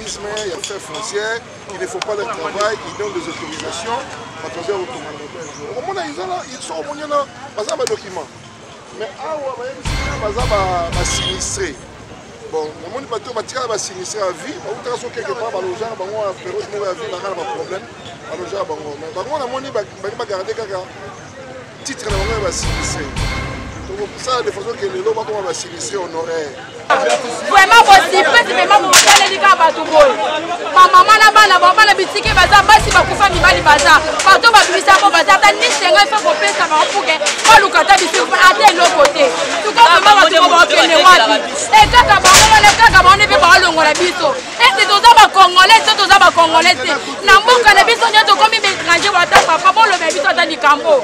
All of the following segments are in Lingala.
urbanisme, il y a fait foncière, ils ne font pas leur travail, ils donnent des autorisations à travers le commandement. Au moment où ils sont au moment où ils ont des documents. Mais ils sont sinistrés. Bon, le monde va sinistré à vie, ils sont quelque part, les gens vont avoir un problème. Les gens vont garder un titre de sinistré. Ça, de façon que les gens vont sinistré honoraire. Vraiment possible, vraiment vous allez dire à Batouboy. Ma maman là-bas, la boutique est bazar, basi bakufa mibali bazar. Partout ma publicité pour bazar, t'as ni c'est un fait pour payer ça va pour que pas le kata bisi à tel l'autre côté. Tout comme maman tu vas que les wapi. Et kaka bango le kaka bango ne peut pas le ngola biso. Et c'est tous ça congolais, c'est tous ça congolais. Na mboka na biso nyoto comme étranger wata papa bon le biso dans du campo.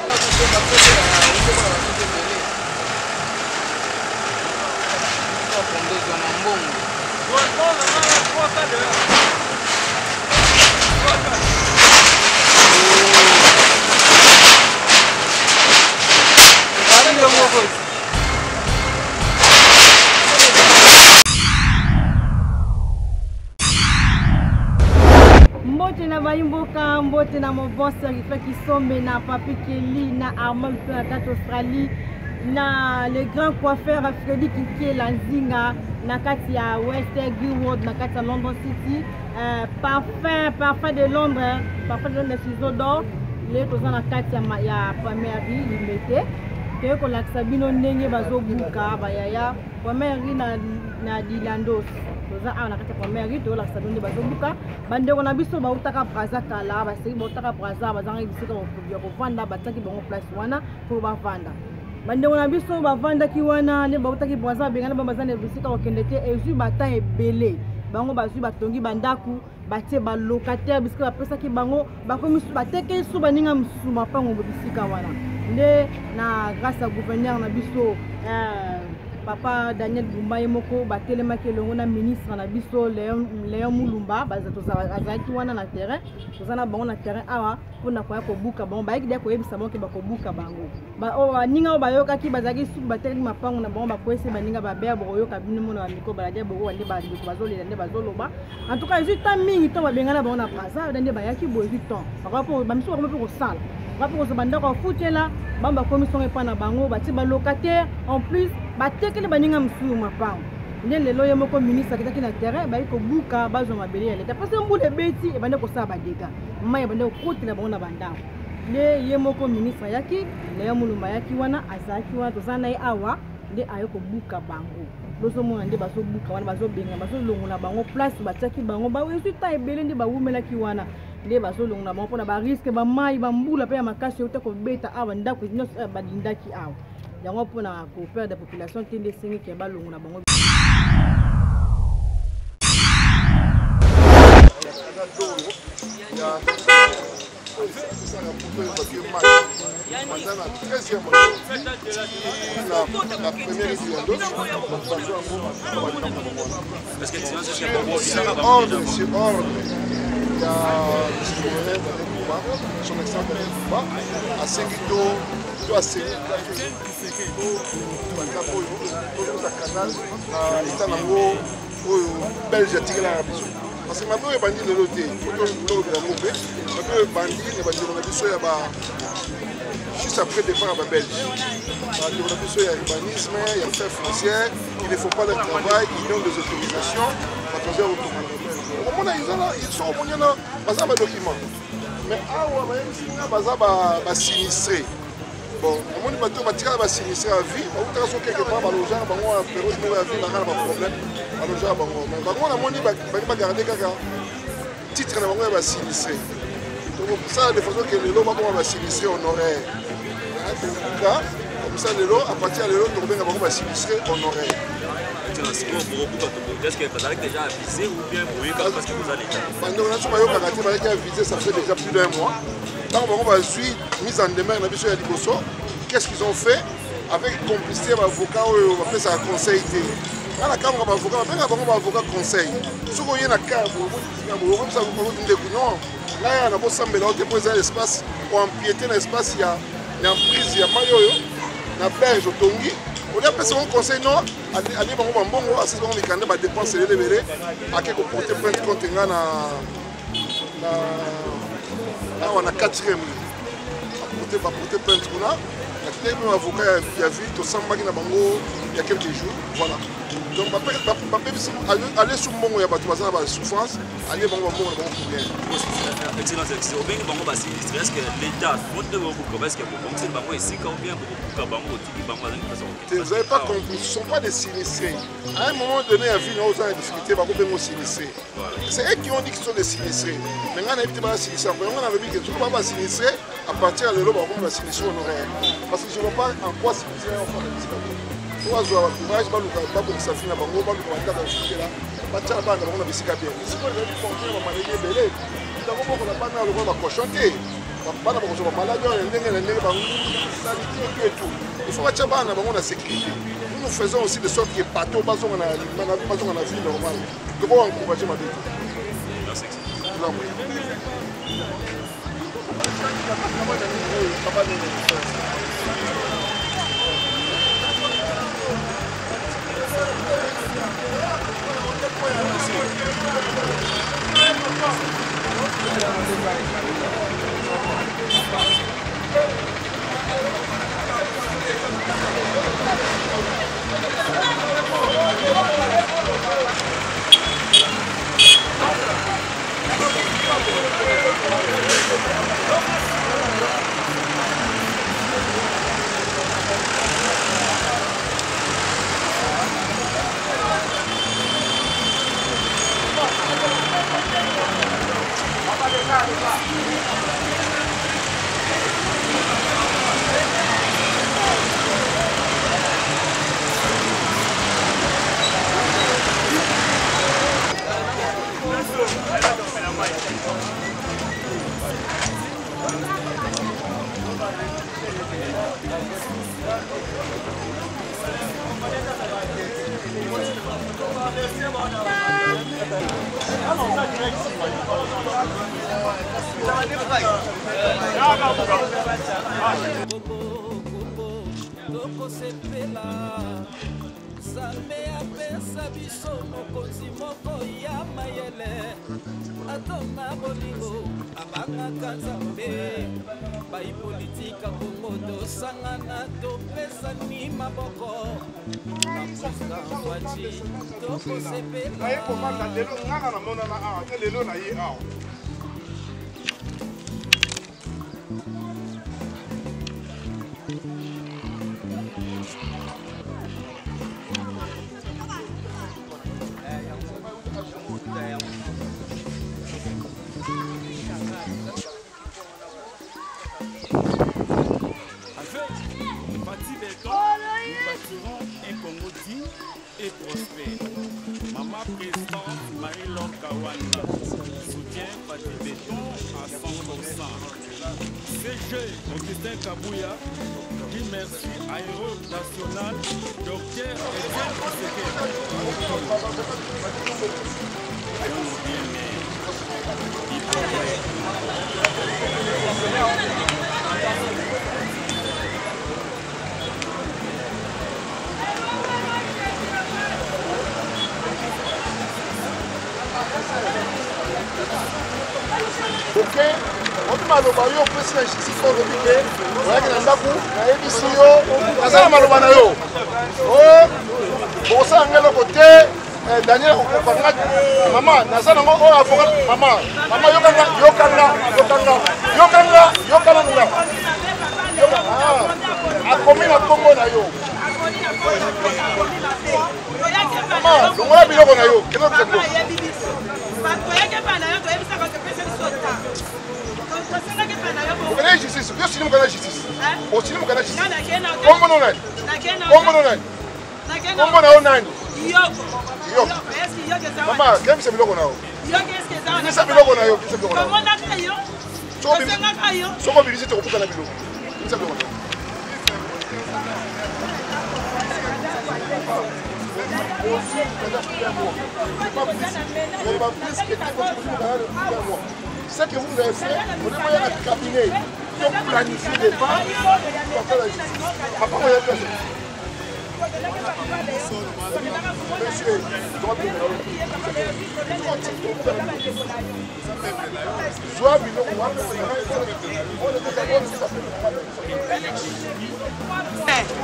Mbote na baimboka, mbote na mobonse qui sont na Papi Kelly, na Armand Australie. Na le grand coiffeur Freddy Kiké Lanzinga na kati ya West Greenwood na kati ya London City parfum de Londres ciseaux d'or les tozana na kati ya première vie limité te ko lakisa bino ndenge bazobuka bayaya première vie na Dilandos toza na kati ya première vie to lakisa bino bazobuka bandeko na biso bautaka braza kala baseki bautaka braza bazanga bisika ko vanda bataki bango place wana pour bavanda. Bandeko na biso bavandaki wana ne bautaki braza bengana bazana bisika okende te ezui bata ebele bango bazui batongi bandaku batie ba locataire bisika bapesaki bango bakomi bateke su baninga musuma pango bisika wana nde na grâce à gouverneur na biso Papa Daniel Bumba moko batelemaki elongo na ministre na biso Léon Mulumba bazaki wana na terrain tozana bango na terrain awa pona koya kobuka bango bayaki dia koyebisa bango ke bakobuka bango baninga bayokaki bazaki su batelemi mapango na bango bakoyese baninga babea boyoka bino mona miko baladia bogo wande bandeko bazolela nde bazoloba en tout cas juste mingi to babengana bango na braza nde bayaki boyi temps bako bamiso bako pe kosala bako kosabandako futela bamba commission epana bango bati ba locataire en plus batekele baninga msuyu mapango nde lelo ye moko ministre akitaki na terrain bayi kobuka bazo mabele ya leta parce que mbule beti ebande kosala badega mai ebande kokotela bango na bandako nde ye moko ministre yaki Léon Mulumba yaki wana azaki wana tozana ye awa nde ayo kobuka bango loso mona nde bazobuka wana bazobenga bazolongola bango place batiaki bango baresultat ebele nde bawumelaki wana nde bazolongola bango mpona bariske bamai bambula mpe ya makasi euta kobeta awa ndako nyonso balindaki awa yango mpona koperdre population te nde esengeki ya balongola bango son excellent combat à 5 to à 5 canal état nango oyo belge atikela na biso parce que mabe ebandi lelo te tolobela ngo mpe mabe ebandi na bandeko na biso ya ba juste après départ à belge bandeko na biso ya urbanisme ya fait foncière ils ne font pas leur travail ils donnent des autorisations à travers le commandement au moment ils sont au moment baza ba document mais awa baza sinistré. Bon, on m'a dit que va s'initier à vie. On a quelque part, les gens vont avoir période de vie, ils n'ont pas de problème. Les gens vont garder un titre de va s'initier. Donc, ça, de façon que les lots vont s'initier honoraire. Comme ça, les lots, à partir de l'autre, on va s'initier honoraire. Est-ce que vous avez déjà avisé ou bien parce que vous allez avisé, ça fait déjà plus d'un mois. Donc on va suivre mise en demeure la mission de Liboso. Qu'est-ce qu'ils ont fait avec complicité d'avocats ou on appelle ça conseil. Dans la Cambre d'avocat, on appelle un avocat conseil. Si vous avez un cas, vous avez ça vous dire que non. Là il y a un beau semble là, on dépose l'espace, on empiéter l'espace, il y a une prise, il y a maillot. na berge otongi on a passé un conseil non aller bango bambongo assis bango mikanda ba dépense les lever ake ko porter plainte contre nga na on a 4e porter plainte kuna na kité même avocat ya vie to sambaki na bango il y a quelques jours voilà donc aller sur mbongo ya bato bazana ba souffrance aller bango bambongo na bango problème excellence au bien bango ba sinistre est-ce que l'état monte beaucoup parce que bon c'est bango ici quand bien beaucoup bango tiki bango dans façon vous avez pas compris ce sont pas des sinistrés à un moment donné la vie nous a difficulté bango bengo sinistrés c'est eux qui ont dit qu'ils sont des sinistrés mais on a évité pas sinistrés on a vu que tout pas sinistrés à partir de là bango va sinistrés honoraire parce que je vois pas en quoi sinistrés on fait des oiseaux courage pas pour ça finir bango pas pour entrer dans ce là pas tiens pas on a bisika bien si vous avez compris on m'a dit belé donc on n'a pas dans le va cochonter pas na beaucoup malade ndenge bango et tout il faut que bana bango na sécurité nous faisons aussi de sorte que bateau pas on a la vie normale donc on encourager ma vie merci maloba yo pesa ici pour le bébé voilà que ndaku na ebisi yo azala maloba na yo oh bon ça ngelo côté Daniel okopanga mama nazana ngo o avocat mama yokanga nga akomi na kongo na yo mama longola biloko na yo keno tendo vous avez justice, vous avez la justice. Vous avez la justice. Comment on a? Comment on a? Yo. Maman, qu'est-ce que c'est biloko na yo? Qu'est-ce que c'est biloko na yo? Qu'est-ce que c'est biloko na yo? Comment na yo? Soko bilisi te kopuka na biloko. Qu'est-ce que c'est biloko na yo? Ce que vous avez fait, on est moyen de cabinet. planifier des pas pour la justice. Papa, il y a personne.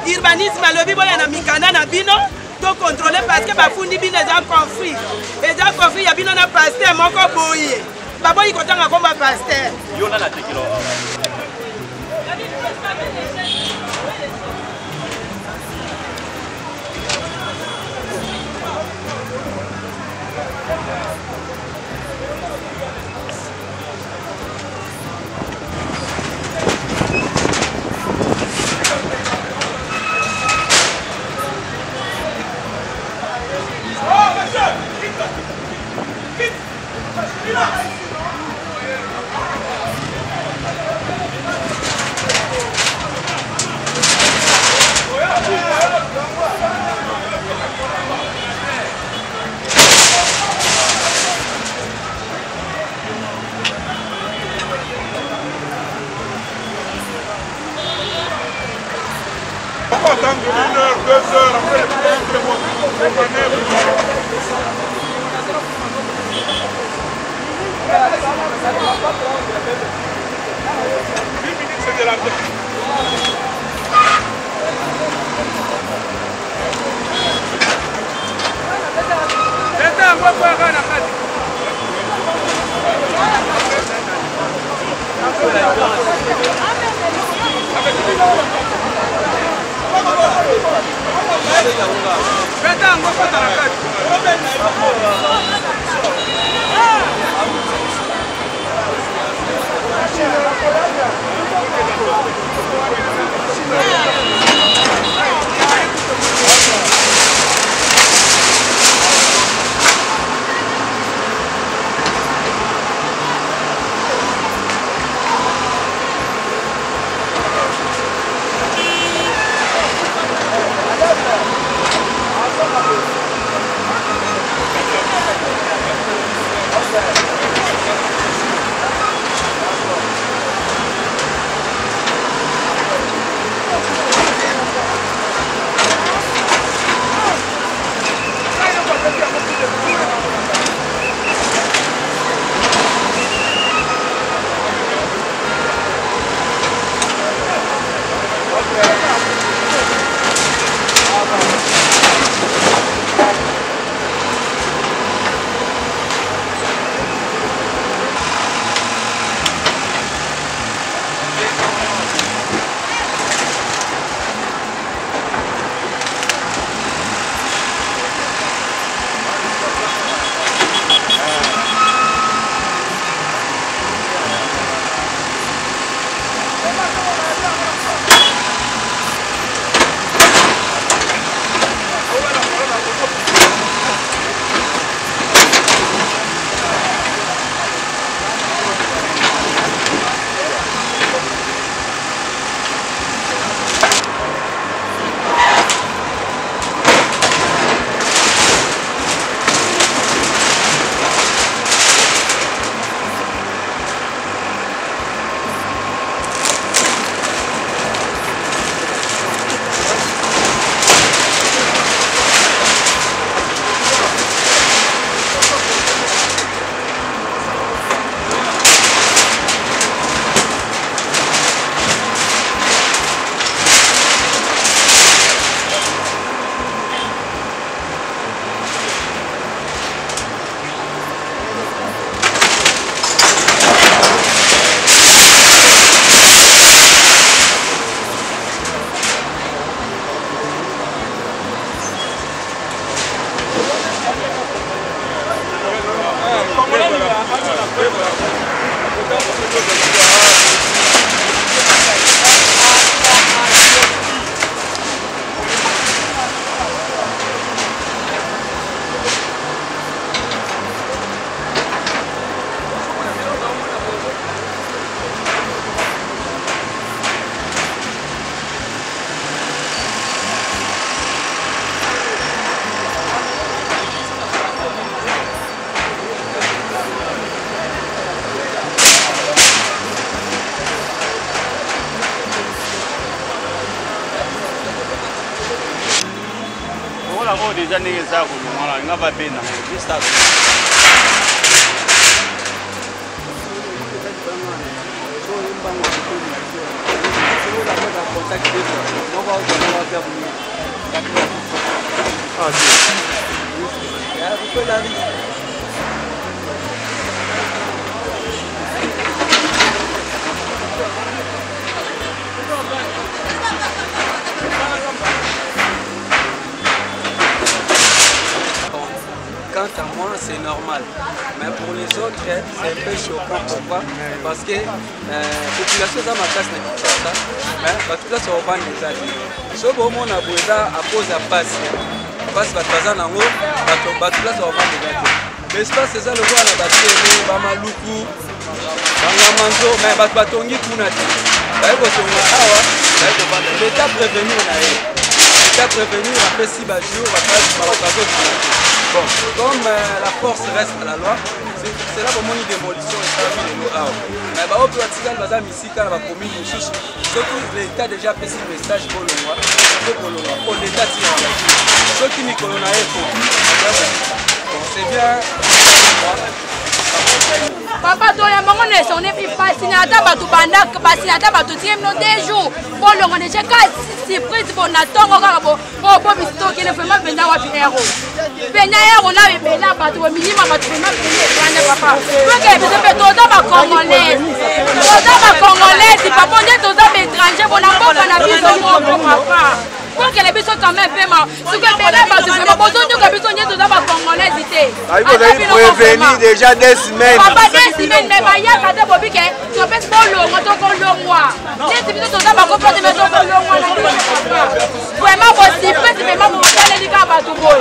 Urbanisme alobi boya na mikanda na bino to contrôler parce que bafundi bino eza conflit ya bino na pasteur moko boye baboyi kotanga komba pasteur yo na tekilo Attendre 1 heure, 2 heures, après les manœuvres. 10 minutes, c'est de la tête. lokola oyo deja ndenge eza kolongwala nga babena juste Quant à moi, c'est normal. Mais pour les autres, c'est un peu choquant. Pourquoi? Parce que la population est ma classe n'est pas ça. Mais la population est pas ça. Si on a besoin à cause de passe, passe va passer en haut, la population est pas ça. L'espace c'est ça le voit la bataille, Bamaloukou, Bangamanzo, mais Batongi Kunati. L'État prévenu l'État prévenu après 6 jours, bon, comme la force reste à la loi, c'est là vraiment une démolition et ça de nous. Mais au Portugal, la commune, surtout l'État déjà fait ce message pour le roi, pour l'État tire en la vie. Ceux qui n'y connaissent pas, c'est bien. Papa doya mangone on est pas signé ata batu banda ba signé ata batu tie no 2 jours bon longo ne cheka surprise bon natongo kaka bo bo bisto kele vraiment benda wa hero benya hero na benda batu bo minima batu benda benda papa donc biso pe toza ba congolais papa on est toza ba étranger bon na mboka na biso mo papa pour que les biso quand même paiement ce que benda batu vraiment bon donc biso on est toza ba congolaisité prévenir déjà des semaines. Papa des semaines mais ba ya kata bobi ke to pe kolongo to kolongwa des biso toza ba ko porter mais to kolongwa na vraiment possible vraiment mo kala lika batu boy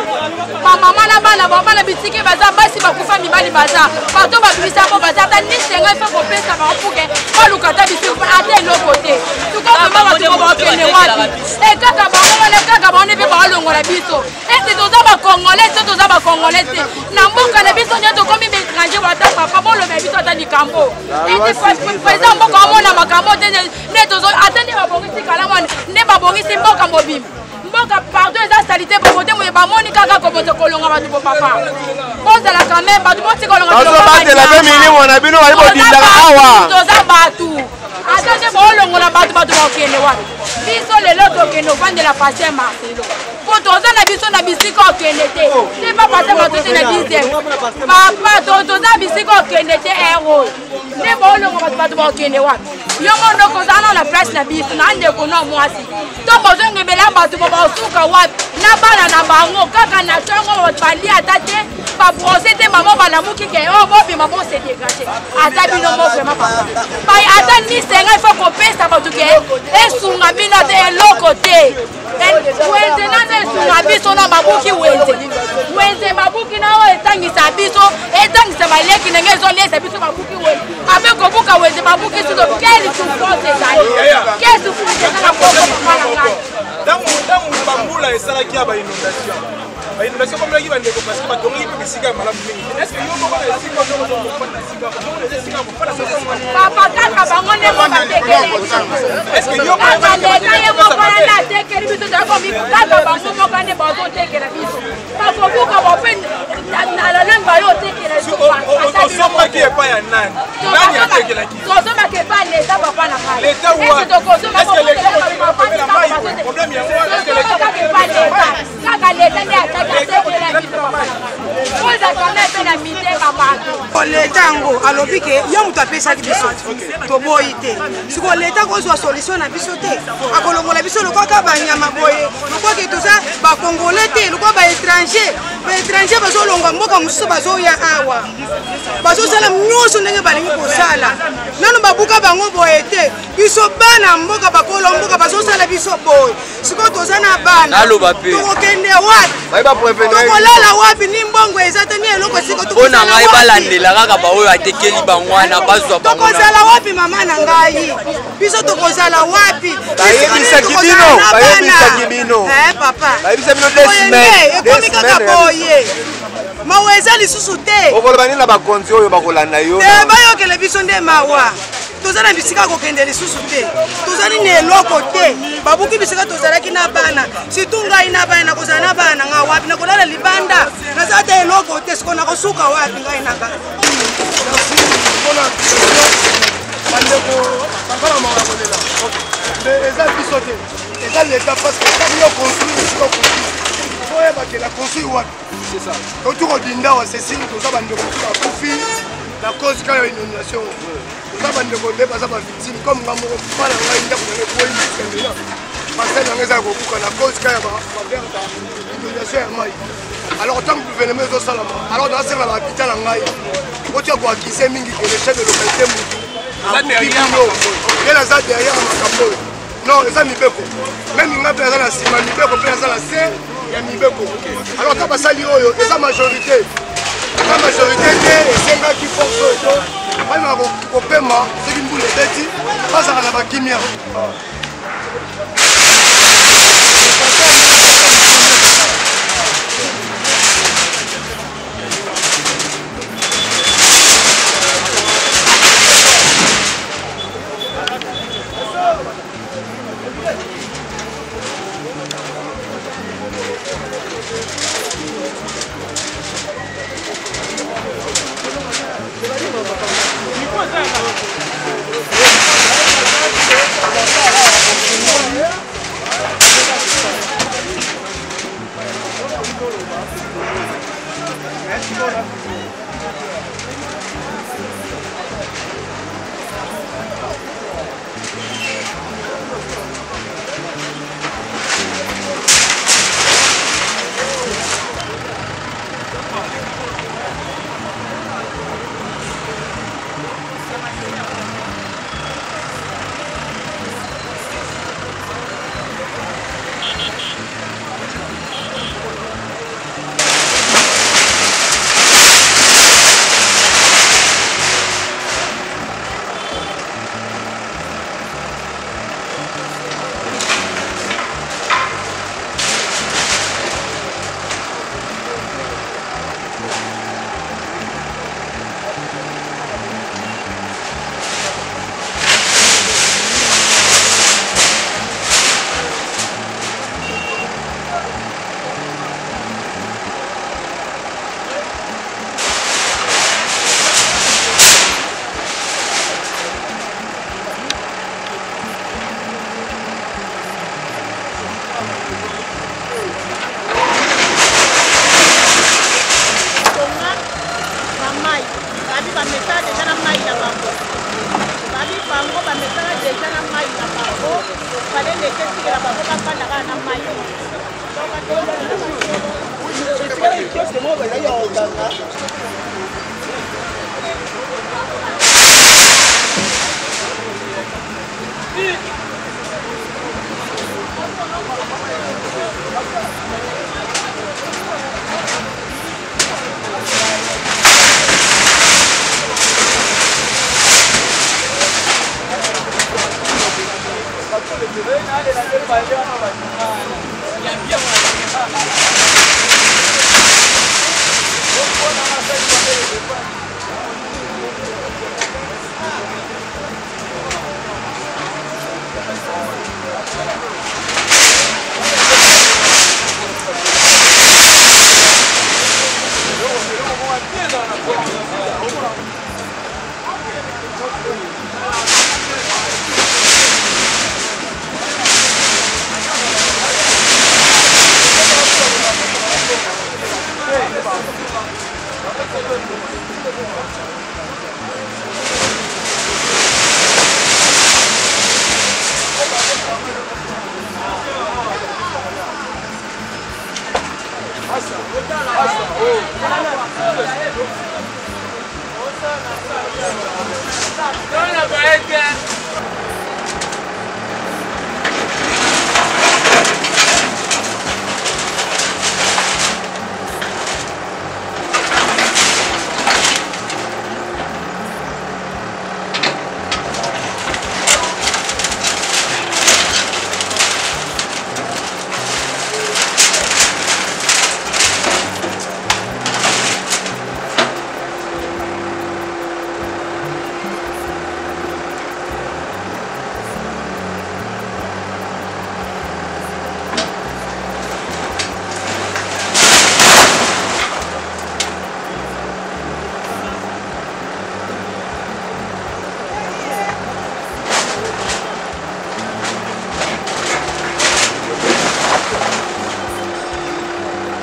mama na bana bitiki baza basi bakufa mibali baza bato babisa mo baza ta ni senga fa ko pesa ba opuke ba lukata biso ate no côté tout comme mama bato ba kene wapi e kaka ba on pe ba longola biso et c'est toza ba congolais na mboka na biso nyoto komi étranger wata papa bon le biso ata likambo et président mboka amona makambo te ne tozo atende ba bongisi kala mwana ne ba bongisi mboka mobimba mboka pardon eza salité pour côté moye ba moni kaka ko moto kolonga ba tupo papa pose la quand même ba tupo kolonga ba ba la famille wana bino ba ibo dindaka awa toza batu atende bo longola batu ba kende wapi biso lelo to kende vandela passer Marcelo pour toza na biso na bisiko kende te ne pas passer bato te na 10e papa toza bisiko kende te héros ne bo longola batu ba kende wapi yongo ndoko zana la place na biso na ndeko no mwasi to bozo ngebela batu ba suka wapi na bana na bango kaka na tongo bali atate ba brosser te maman bana muki ke oh bobi maman se dégager ata bino mo vraiment papa pai ata ni senga il faut ko pesa batu ke esunga bino te loko te wenze na esunga biso na babuki wenze babuki na o etangisa biso etangisa baleki ndenge ezolesa biso babuki wenze ape kobuka wenze babuki sido keli souffrance ezali keli souffrance ezala poko mama ngai dans bambula esalaki ya inondation inondation comme laki bandeko parce que batongi pe bisika malamu mingi est-ce que yo moko na sika ndo ndo kufanya sika ndo sika kufanya sika papa kaka bango ne mo batekele est-ce que yo kaka leta ye mo bana na tekele biso za komi kaka bango mo kane bazo tekele biso parce que buka bo pe na la langue ba yo tekele biso on soma qui est pas ya nani nani a tekele ki to soma ke pas leta papa na kale leta wa est-ce que leta ko pa la mai problème ya wa est-ce que leta kaka leta ne atekele biso papa oza kone pe na mite papa leta yango alobi ke yo moto apesaki biso toboyi te siko leta kozwa solution na biso te akolongola biso lokoka banyama boye lokoke toza bakongole te lokoka baétranger bazolongwa mboka mosusu bazoya awa bazosala nyonso ndenge balingi kosala nano babuka bango boye te biso bana mboka bakolo mboka bazosala biso boye siko toza na bana tokokende wapi tokolala wapi ni mbongo eza te ni eloko siko mpona ngai balandela kaka baoyo atekeli bango wana bazwa bango tokozala wapi mama na ngai biso tokozala wapi bayebisaki bino papa bayebisa bino 2 semaines ekomi kaka boye mawa eza lisusu te okoloba nini na bakonzi oyo bakolanda yo te bayokele biso nde mawa toza na bisika kokende lisusu te tozali na eloko te babuki bisika tozalaki na bana surtout ngai na bana nakozala na bana nga wapi nakolala libanda naza te eloko te siko nakosuka wapi ngai nanga bandeko bakala mawa kolela mais eza biso te eza l'état parce que ça yo construire siko construire oye bakela construire wapi c'est ça otu kodinda wa ceci toza bandeko bakufi la cause ka ya inondation toza bandeko nde baza bavictime comme nga moko mala ngai ndako nange boyi mikendela parcelle nange eza kokuka na cause ka ya baverte inondation ya mai alors tant que gouvernement ezosalama alors nasenga na habitat na ngai otia koakise mingi ke le chef de localité mutu aza derrière makambo oyo non eza mibeko même nga mpe aza na nsima mibeko mpe aza na se ya mibeko alors ka basali oyo eza majorité te esengaki force oyo bana kopema soki mbula ebeti bazaka na bakimia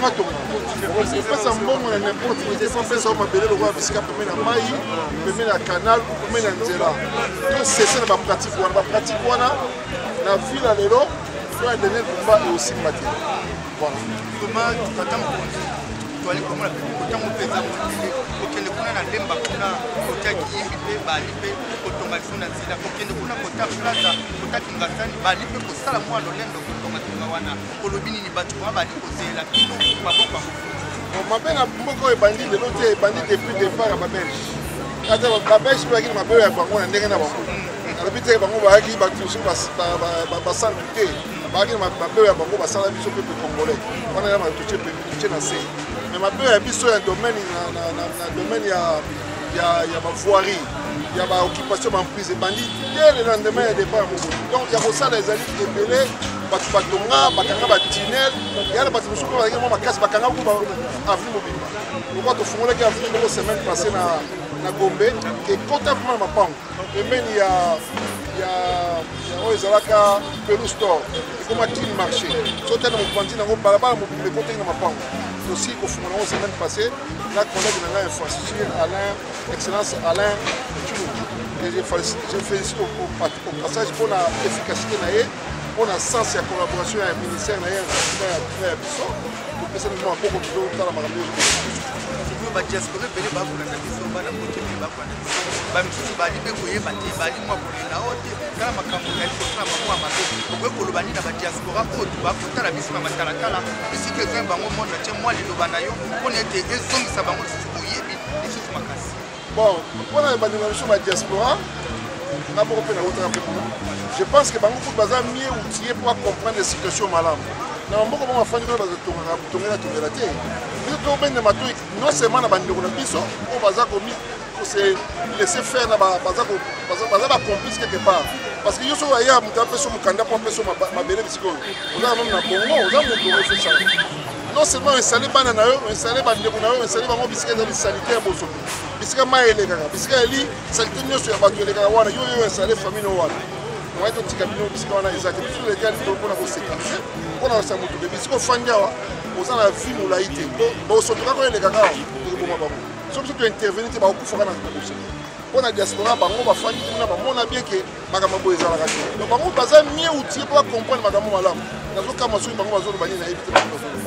bakanga tonga opesa mbongo na n'importe qui opesa o mabele lokola bisika pembeni na mai pembeni ya canal pembeni ya nzela to cesse na bapratique wana na ville ya lelo to ya dernier combat eosimba te voilà comment tata mokonzi toali komona kotango mpenza mokili kokende kuna na lemba kuna kotaki yimbi mpe bali mpe kotonga liso na nzela kokende kuna kota plaza kotaki ngasani bali mpe kosala mwa lolendo kotongatonga wana kolobi nini bato kuna bali kozela kino maboko mabe na mboka oyo ebandi lelo te ebandi depuis départ ya babelge ata babelge mpe bakini mabe oyo ya bango na ndenge na bango alobi te bango bayaki batusu basantu te bakini mabe oyo ya bango basala biso pepe congolais wana ya batutie na se mais mabe oyo ya biso ya domaine ya bavoirie ya baoccupation bamprise ebandi te le lendemain ya départ ya mobili donc ya kosala ezali ebele bato batonga bakanga batinel yana bato mosusu mpe bazalaki mwa makasi bakanga ku avenue mobimba lokwa tofungolaki avenue moko semaine passé na gombe ekota vraimen na mapango pembeni ya oyo ezalaka pelu store ekoma clean marché so tena mopanzi nango balabala mobimba ekotaki na mapango aussi kofungola yango semaine passé na collègue na ngai infrastructure Alain excellence Alain Tchulou je félicite au passage pour la efficacité na ye on a sens ya collaboration ya ministère na ya biso topesa nimo akoko totala makambo oyo badiaspora ebele bakolanda biso bana motemi bakolanda biso bamisusu bali mpe koyeba te bali mwa kolela o te tala makambo ya likosala mamwa mabe okoki koloba nini na badiaspora oyo bakotala biso na matalatala bisika ezoi bango monde atie mwa liloba na yo mpona ete ezongisa bango lisusu koyebi lisusu makasi bon mpona bandeko na biso badiaspora na moko mpe nautaka mpe kuna je pense que bango kutu baza mieux outillé pour comprendre les situations malamu na bamboka bango bafandi kuna bazatongela te biso tobende matoi non seulement na bandeko na biso oyo baza komi se laisser faire na baza bacomplice quelque part parce que yo so aya moto apeso mokanda mpo apeso mabele bisika oyo oza meme na bongo oza moto ofesala non seulement installe bana na yo installe bandeko na yo installe bango bisika ezali salite ya bosoto bisika mai elekaka bisika eli salite nyonso ya bato elekaka wana yo installe famille no wana oye totika bino bisika wana eza te biso lekali mpona kosécurize mpona kosa moto be bisika ofandi awa oza na vie molai te bosoto kaka oyelekaka awa ekoboma bango so biso tointervenir te bakokufaka na bosoto mpona diaspora bango bafandi kuna bamona bien ke makambo boye ezalaka te donc bango baza mieux outillé mpo bacomprendre makambo malamu nazokama soki bango bazoloba nini nayebi te bango bazoloba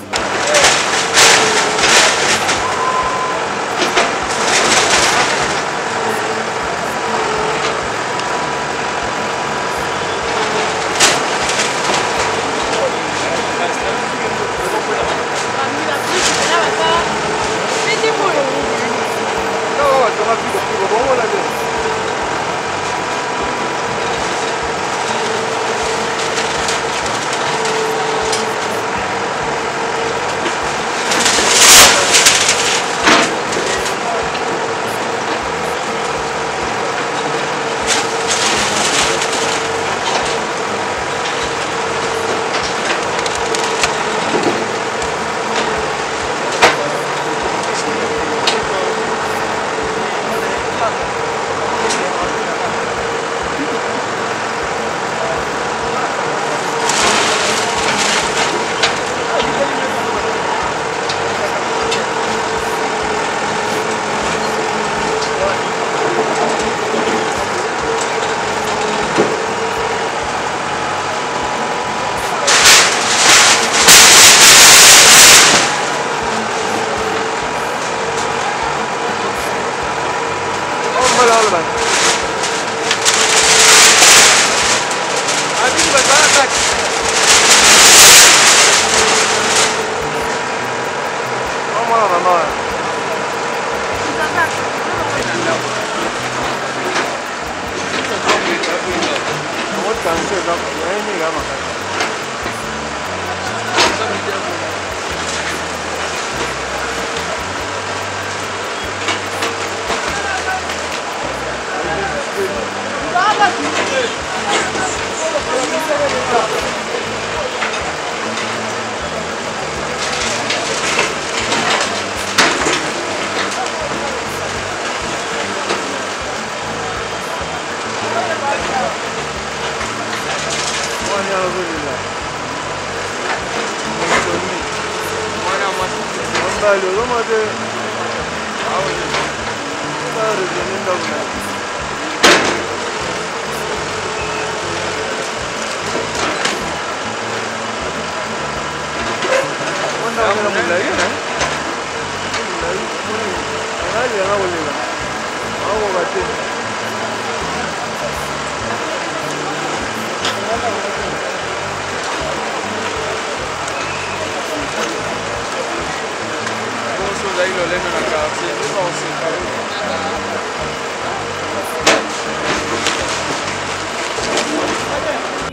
Olha,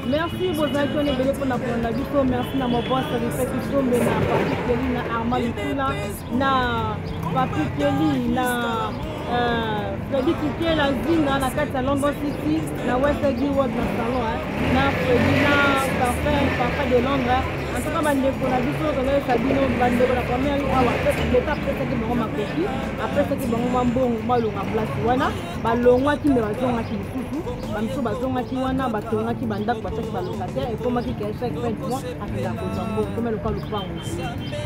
Merci vos actions de pour la vie. Merci à mon boss de fait qui sont mais na Papi Kelly na Arma Lutula na Papi Kelly na Freddy Kiki la Zinga na kati ya London City na West Gilward na salon na Freddy na Papa de Londres. En tout cas, bande pour la vie sur le Sabino bande pour la première awa l'étape peut-être que bon ma copie après ce qui bon mambo malonga place wana balongwa ki me bazonga ki tutu bamso bazonga ki wana batonga ki banda ko bataki balocataire et comment ki chaque fin de mois akila ko zambo comme le cas le plan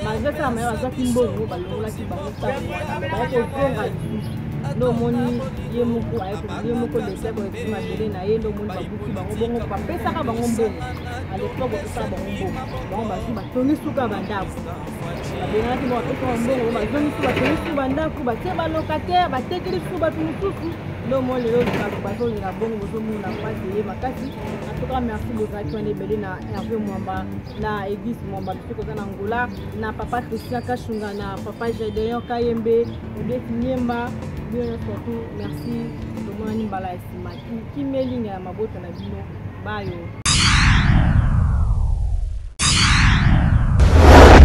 malgré ça mais bazaki mbongo balongwa ki bangota ba ko zonga no moni ye moko de sebo et ma délai na ye no moni babuki bango bongo papesa ka bango mbongo à l'époque ko sa bango mbongo bango basu batoni suka bandako babengaki mo apesa mbongo bazoni suka batoni suka bandako batie balocataire batekeli suka batu mususu no moni lelo bazoni na bongo bozomona pasi ye makasi en tout cas merci beaucoup à Tony Belé na Hervé Mwamba na Edis Mwamba biko za na Angola na papa Christian Kashunga na papa Gedeon Kayembe Odef Nyemba. Merci. Merci. Merci. Merci. Merci. Merci. Merci. Merci. Merci. Merci. Merci. Merci. Merci. Merci. Merci. Merci. Merci.